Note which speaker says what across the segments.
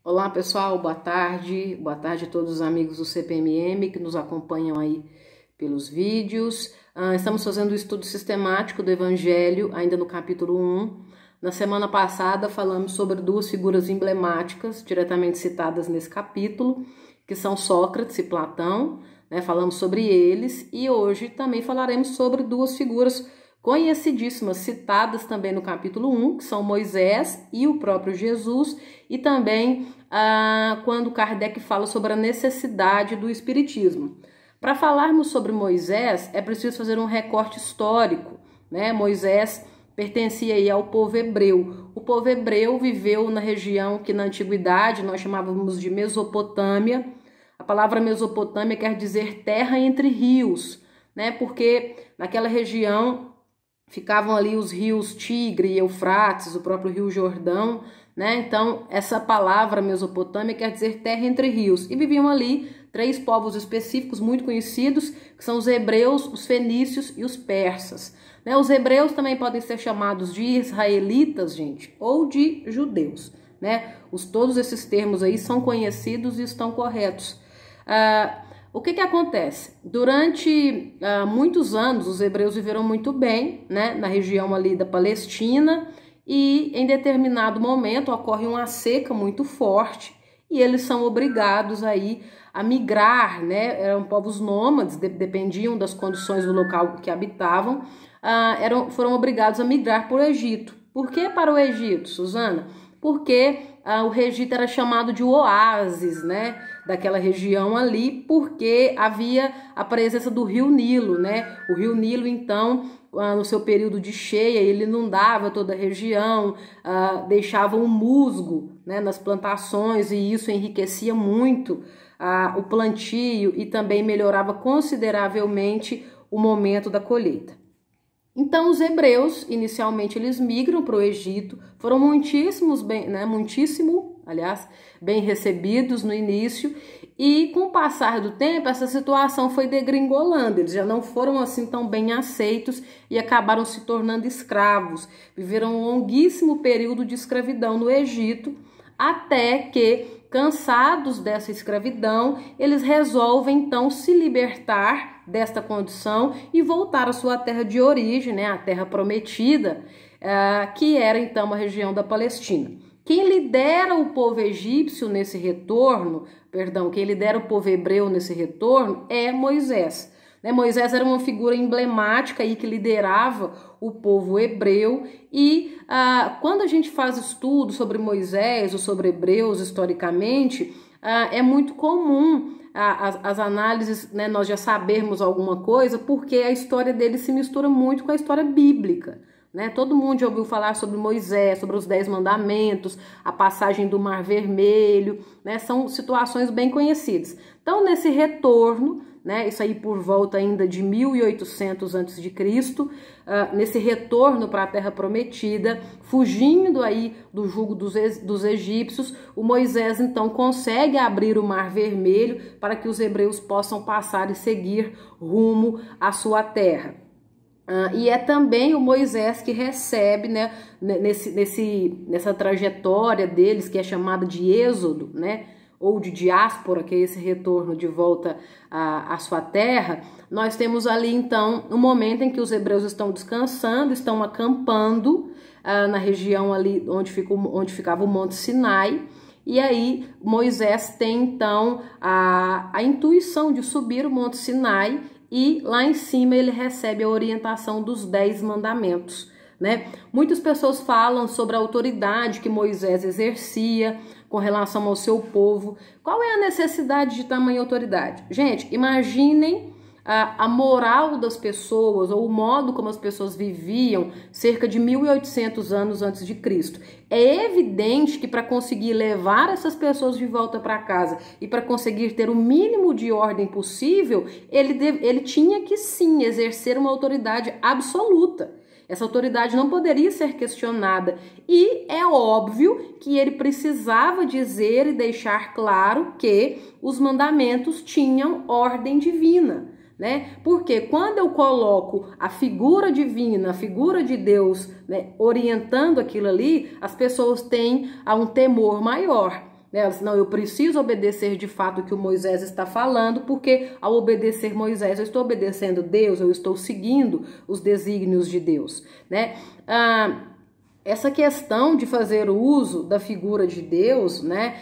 Speaker 1: Olá pessoal, boa tarde a todos os amigos do CPMM que nos acompanham aí pelos vídeos. Estamos fazendo o estudo sistemático do Evangelho, ainda no capítulo 1. Na semana passada falamos sobre duas figuras emblemáticas, diretamente citadas nesse capítulo, que são Sócrates e Platão, né? Falamos sobre eles e hoje também falaremos sobre duas figuras conhecidíssimas, citadas também no capítulo 1, que são Moisés e o próprio Jesus, e também quando Kardec fala sobre a necessidade do espiritismo. Para falarmos sobre Moisés, é preciso fazer um recorte histórico, né? Moisés pertencia aí ao povo hebreu. O povo hebreu viveu na região que na antiguidade nós chamávamos de Mesopotâmia. A palavra Mesopotâmia quer dizer terra entre rios, né? Porque naquela região ficavam ali os rios Tigre e Eufrates, o próprio rio Jordão, né? Então, essa palavra Mesopotâmia quer dizer terra entre rios. E viviam ali três povos específicos muito conhecidos, que são os hebreus, os fenícios e os persas. Né? Os hebreus também podem ser chamados de israelitas, gente, ou de judeus, né? Todos esses termos aí são conhecidos e estão corretos. O que acontece? Durante muitos anos, os hebreus viveram muito bem, né, na região ali da Palestina, e em determinado momento ocorre uma seca muito forte e eles são obrigados aí a migrar, né? Eram povos nômades, dependiam das condições do local que habitavam, foram obrigados a migrar para o Egito. Por que para o Egito, Suzana? Porque o Egito era chamado de oásis, né, daquela região ali, porque havia a presença do rio Nilo, né? O rio Nilo, então, no seu período de cheia, ele inundava toda a região, deixava um musgo, né, nas plantações, e isso enriquecia muito o plantio e também melhorava consideravelmente o momento da colheita. Então, os hebreus, inicialmente, eles migram para o Egito, foram muitíssimo bem recebidos no início, e com o passar do tempo, essa situação foi degringolando, eles já não foram assim tão bem aceitos e acabaram se tornando escravos, viveram um longuíssimo período de escravidão no Egito, até que, cansados dessa escravidão, eles resolvem então se libertar desta condição e voltar à sua terra de origem, né, a terra prometida, que era então a região da Palestina. Quem lidera o povo egípcio nesse retorno, quem lidera o povo hebreu nesse retorno é Moisés. Moisés era uma figura emblemática aí que liderava o povo hebreu e quando a gente faz estudo sobre Moisés ou sobre hebreus historicamente, é muito comum as análises, né, nós já sabermos alguma coisa porque a história dele se mistura muito com a história bíblica. Né? Todo mundo já ouviu falar sobre Moisés, sobre os 10 mandamentos, a passagem do Mar Vermelho, né? São situações bem conhecidas. Então, nesse retorno, né, isso aí por volta ainda de 1800 a.C., nesse retorno para a Terra Prometida, fugindo aí do jugo dos egípcios, o Moisés então consegue abrir o Mar Vermelho para que os hebreus possam passar e seguir rumo à sua terra. E é também o Moisés que recebe, né, nessa trajetória deles, que é chamada de êxodo, né, ou de diáspora, que é esse retorno de volta à sua terra, nós temos ali então um momento em que os hebreus estão descansando, estão acampando na região ali onde ficava o Monte Sinai, e aí Moisés tem então a intuição de subir o Monte Sinai, e lá em cima ele recebe a orientação dos 10 mandamentos, né? Muitas pessoas falam sobre a autoridade que Moisés exercia com relação ao seu povo. Qual é a necessidade de tamanha autoridade? Gente, imaginem a moral das pessoas ou o modo como as pessoas viviam cerca de 1800 anos antes de Cristo. É evidente que para conseguir levar essas pessoas de volta para casa e para conseguir ter o mínimo de ordem possível, ele tinha que sim exercer uma autoridade absoluta. Essa autoridade não poderia ser questionada e é óbvio que ele precisava dizer e deixar claro que os mandamentos tinham ordem divina. Né? Porque quando eu coloco a figura divina, a figura de Deus, né, orientando aquilo ali, as pessoas têm um temor maior. né? Ela disse, não, eu preciso obedecer de fato o que o Moisés está falando, porque ao obedecer Moisés, eu estou obedecendo Deus, eu estou seguindo os desígnios de Deus, né? Essa questão de fazer uso da figura de Deus, né,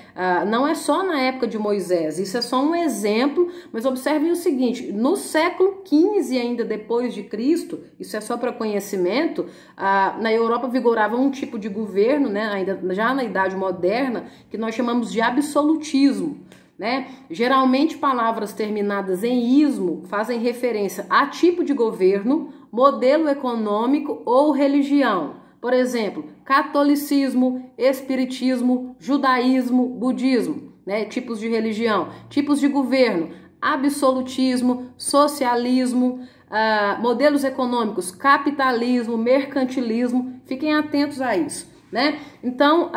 Speaker 1: não é só na época de Moisés, isso é só um exemplo, mas observem o seguinte, no século XV ainda depois de Cristo, isso é só para conhecimento, na Europa vigorava um tipo de governo, né, ainda já na Idade Moderna, que nós chamamos de absolutismo, né? Geralmente palavras terminadas em ismo fazem referência a tipo de governo, modelo econômico ou religião. Por exemplo, catolicismo, espiritismo, judaísmo, budismo, né? Tipos de religião, tipos de governo, absolutismo, socialismo, modelos econômicos, capitalismo, mercantilismo, fiquem atentos a isso, né? Então,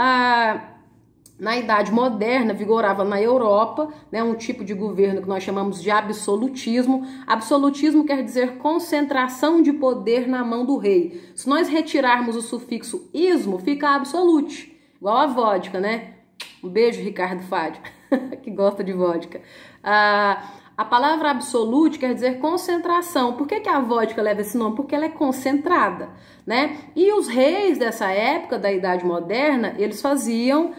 Speaker 1: na Idade Moderna, vigorava na Europa, né, um tipo de governo que nós chamamos de absolutismo. Absolutismo quer dizer concentração de poder na mão do rei. Se nós retirarmos o sufixo ismo, fica absolute, igual a vodka, né? Um beijo, Ricardo Fádio, que gosta de vodka. A palavra absolute quer dizer concentração. Por que a vodka leva esse nome? Porque ela é concentrada, né? E os reis dessa época, da Idade Moderna, eles faziam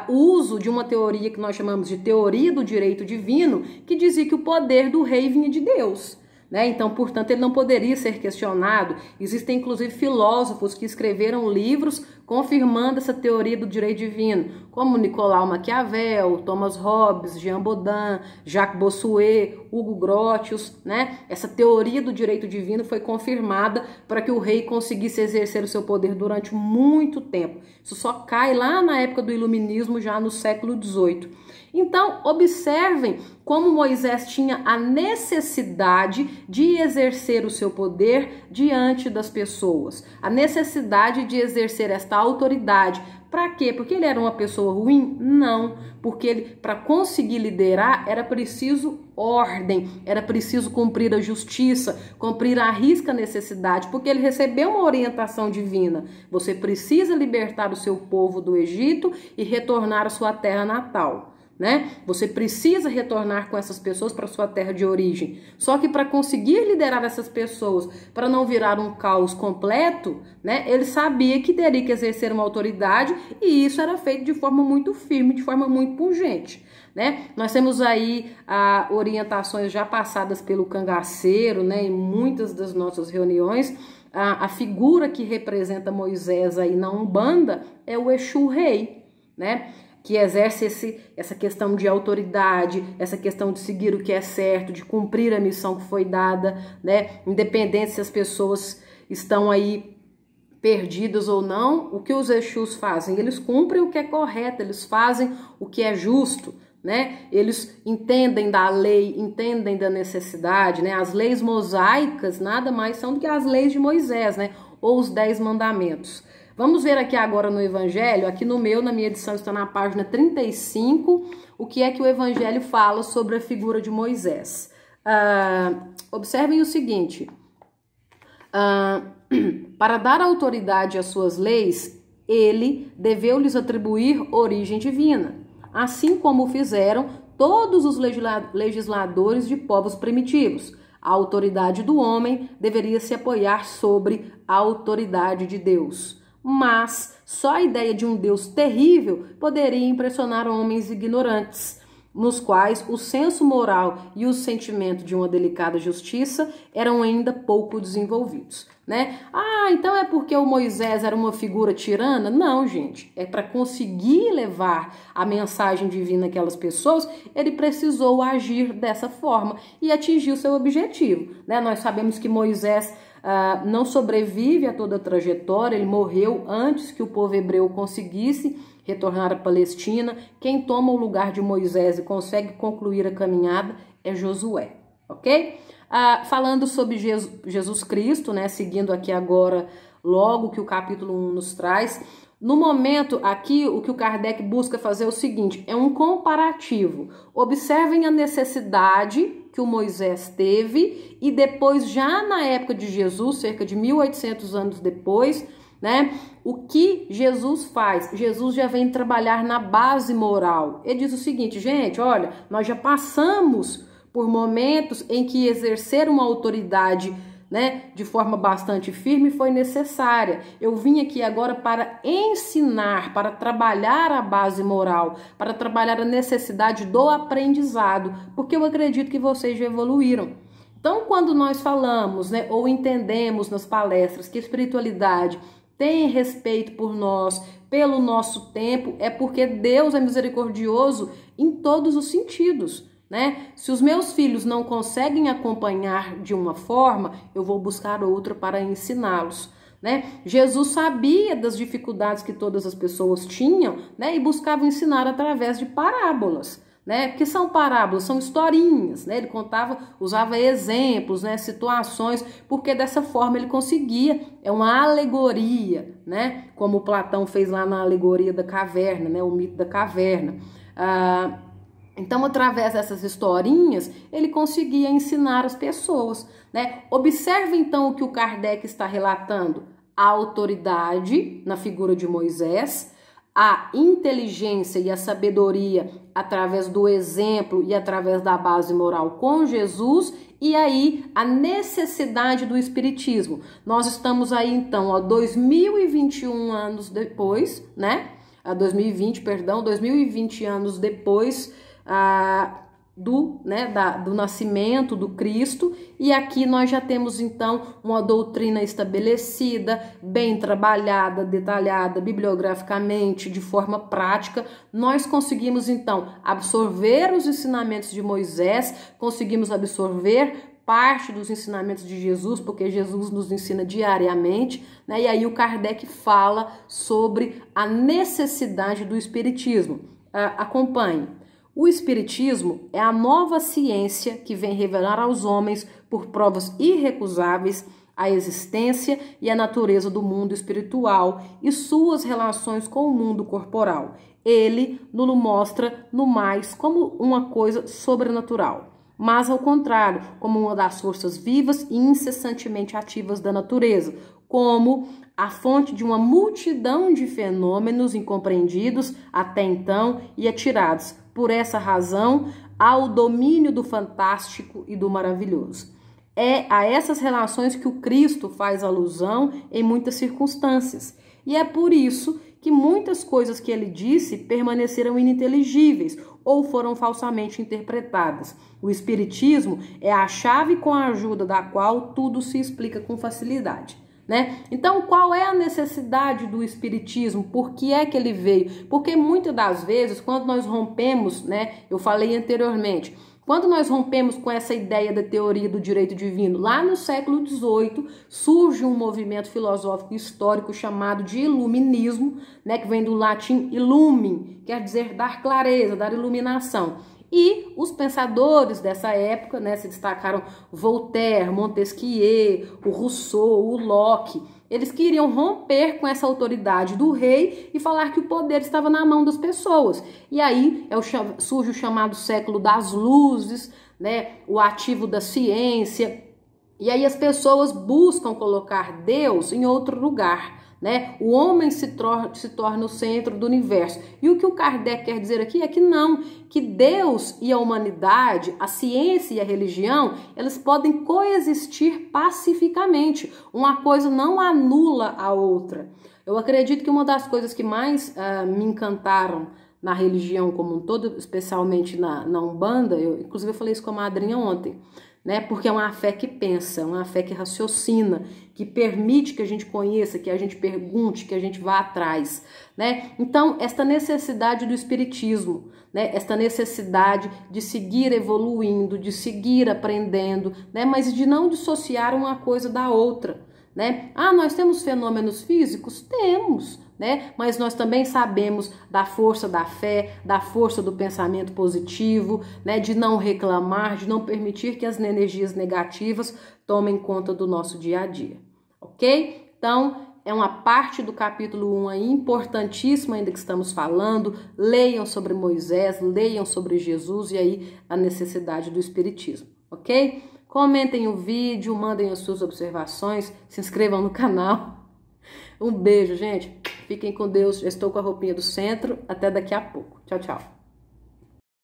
Speaker 1: uso de uma teoria que nós chamamos de teoria do direito divino, que dizia que o poder do rei vinha de Deus, né? Então, portanto, ele não poderia ser questionado. Existem, inclusive, filósofos que escreveram livros confirmando essa teoria do direito divino, como Nicolau Maquiavel, Thomas Hobbes, Jean Bodin, Jacques Bossuet, Hugo Grotius, né? Essa teoria do direito divino foi confirmada para que o rei conseguisse exercer o seu poder durante muito tempo. Isso só cai lá na época do Iluminismo, já no século XVIII. Então, observem como Moisés tinha a necessidade de exercer o seu poder diante das pessoas, a necessidade de exercer esta autoridade. Para quê? Porque ele era uma pessoa ruim? Não, porque ele, para conseguir liderar, era preciso ordem, era preciso cumprir a justiça, cumprir a risca necessidade, porque ele recebeu uma orientação divina. Você precisa libertar o seu povo do Egito e retornar à sua terra natal, né? Você precisa retornar com essas pessoas para sua terra de origem. Só que para conseguir liderar essas pessoas, para não virar um caos completo, né? Ele sabia que teria que exercer uma autoridade e isso era feito de forma muito firme, de forma muito pungente, né? Nós temos aí orientações já passadas pelo cangaceiro, né? Em muitas das nossas reuniões. A figura que representa Moisés aí na Umbanda é o Exu Rei, né? Que exerce essa questão de autoridade, essa questão de seguir o que é certo, de cumprir a missão que foi dada, né? Independente se as pessoas estão aí perdidas ou não, o que os Exus fazem? Eles cumprem o que é correto, eles fazem o que é justo, né? Eles entendem da lei, entendem da necessidade, né? As leis mosaicas nada mais são do que as leis de Moisés, né? Ou os 10 mandamentos. Vamos ver aqui agora no Evangelho, aqui na minha edição está na página 35, o que é que o Evangelho fala sobre a figura de Moisés. Observem o seguinte, para dar autoridade às suas leis, ele deveu-lhes atribuir origem divina, assim como fizeram todos os legisladores de povos primitivos. A autoridade do homem deveria se apoiar sobre a autoridade de Deus. Mas só a ideia de um Deus terrível poderia impressionar homens ignorantes, nos quais o senso moral e o sentimento de uma delicada justiça eram ainda pouco desenvolvidos, né? Então é porque o Moisés era uma figura tirana? Não, gente. É para conseguir levar a mensagem divina àquelas pessoas, ele precisou agir dessa forma e atingir seu objetivo, né? Nós sabemos que Moisés não sobrevive a toda a trajetória, ele morreu antes que o povo hebreu conseguisse retornar à Palestina. Quem toma o lugar de Moisés e consegue concluir a caminhada é Josué, ok? Falando sobre Jesus Cristo, né, seguindo aqui agora logo que o capítulo 1 nos traz, no momento aqui o que o Kardec busca fazer é o seguinte, é um comparativo. Observem a necessidade que o Moisés teve e depois, já na época de Jesus, cerca de 1800 anos depois, né? O que Jesus faz? Jesus já vem trabalhar na base moral. Ele diz o seguinte, gente, olha, nós já passamos por momentos em que exercer uma autoridade, né, de forma bastante firme foi necessária. Eu vim aqui agora para ensinar, para trabalhar a base moral, para trabalhar a necessidade do aprendizado, porque eu acredito que vocês já evoluíram. Então, quando nós falamos, né, ou entendemos nas palestras que a espiritualidade tem respeito por nós, pelo nosso tempo, é porque Deus é misericordioso em todos os sentidos, né? Se os meus filhos não conseguem acompanhar de uma forma, eu vou buscar outra para ensiná-los, né? Jesus sabia das dificuldades que todas as pessoas tinham, né? E buscava ensinar através de parábolas, né? Porque são parábolas, são historinhas, né? Ele contava, usava exemplos, né? Situações, porque dessa forma ele conseguia, é uma alegoria, né? Como Platão fez lá na alegoria da caverna, né? O mito da caverna. Então, através dessas historinhas, ele conseguia ensinar as pessoas, né? Observe, então, o que o Kardec está relatando. A autoridade, na figura de Moisés, a inteligência e a sabedoria através do exemplo e através da base moral com Jesus, e aí a necessidade do espiritismo. Nós estamos aí, então, ó, 2021 anos depois, né? 2020 anos depois do nascimento do Cristo, e aqui nós já temos então uma doutrina estabelecida, bem trabalhada, detalhada bibliograficamente, de forma prática. Nós conseguimos então absorver os ensinamentos de Moisés, conseguimos absorver parte dos ensinamentos de Jesus, porque Jesus nos ensina diariamente, né? E aí o Kardec fala sobre a necessidade do espiritismo. Acompanhe. O espiritismo é a nova ciência que vem revelar aos homens, por provas irrecusáveis, a existência e a natureza do mundo espiritual e suas relações com o mundo corporal. Ele nos mostra no mais como uma coisa sobrenatural, mas ao contrário, como uma das forças vivas e incessantemente ativas da natureza, como a fonte de uma multidão de fenômenos incompreendidos até então e atirados, por essa razão, ao domínio do fantástico e do maravilhoso. É a essas relações que o Cristo faz alusão em muitas circunstâncias. E é por isso que muitas coisas que ele disse permaneceram ininteligíveis ou foram falsamente interpretadas. O Espiritismo é a chave com a ajuda da qual tudo se explica com facilidade, né? Então, qual é a necessidade do espiritismo? Por que é que ele veio? Porque muitas das vezes, quando nós rompemos, né? Eu falei anteriormente, quando nós rompemos com essa ideia da teoria do direito divino, lá no século XVIII, surge um movimento filosófico histórico chamado de iluminismo, né? Que vem do latim illumine, quer dizer dar clareza, dar iluminação. E os pensadores dessa época, né, se destacaram Voltaire, Montesquieu, o Rousseau, o Locke. Eles queriam romper com essa autoridade do rei e falar que o poder estava na mão das pessoas. E aí surge o chamado século das luzes, né, o ativo da ciência. E aí as pessoas buscam colocar Deus em outro lugar, né? O homem se torna o centro do universo. E o que o Kardec quer dizer aqui é que não, que Deus e a humanidade, a ciência e a religião, elas podem coexistir pacificamente. Uma coisa não anula a outra. Eu acredito que uma das coisas que mais me encantaram na religião como um todo, especialmente na Umbanda, inclusive eu falei isso com a madrinha ontem, né? Porque é uma fé que pensa, uma fé que raciocina, que permite que a gente conheça, que a gente pergunte, que a gente vá atrás, né? Então, esta necessidade do espiritismo, né? Esta necessidade de seguir evoluindo, de seguir aprendendo, né? Mas de não dissociar uma coisa da outra, né? Nós temos fenômenos físicos? Temos, né? Mas nós também sabemos da força da fé, da força do pensamento positivo, né? De não reclamar, de não permitir que as energias negativas tomem conta do nosso dia a dia, ok? Então, é uma parte do capítulo 1 aí, importantíssima ainda que estamos falando. Leiam sobre Moisés, leiam sobre Jesus e aí a necessidade do espiritismo, ok? Comentem o vídeo, mandem as suas observações, se inscrevam no canal. Um beijo, gente. Fiquem com Deus. Já estou com a roupinha do centro. Até daqui a pouco. Tchau, tchau.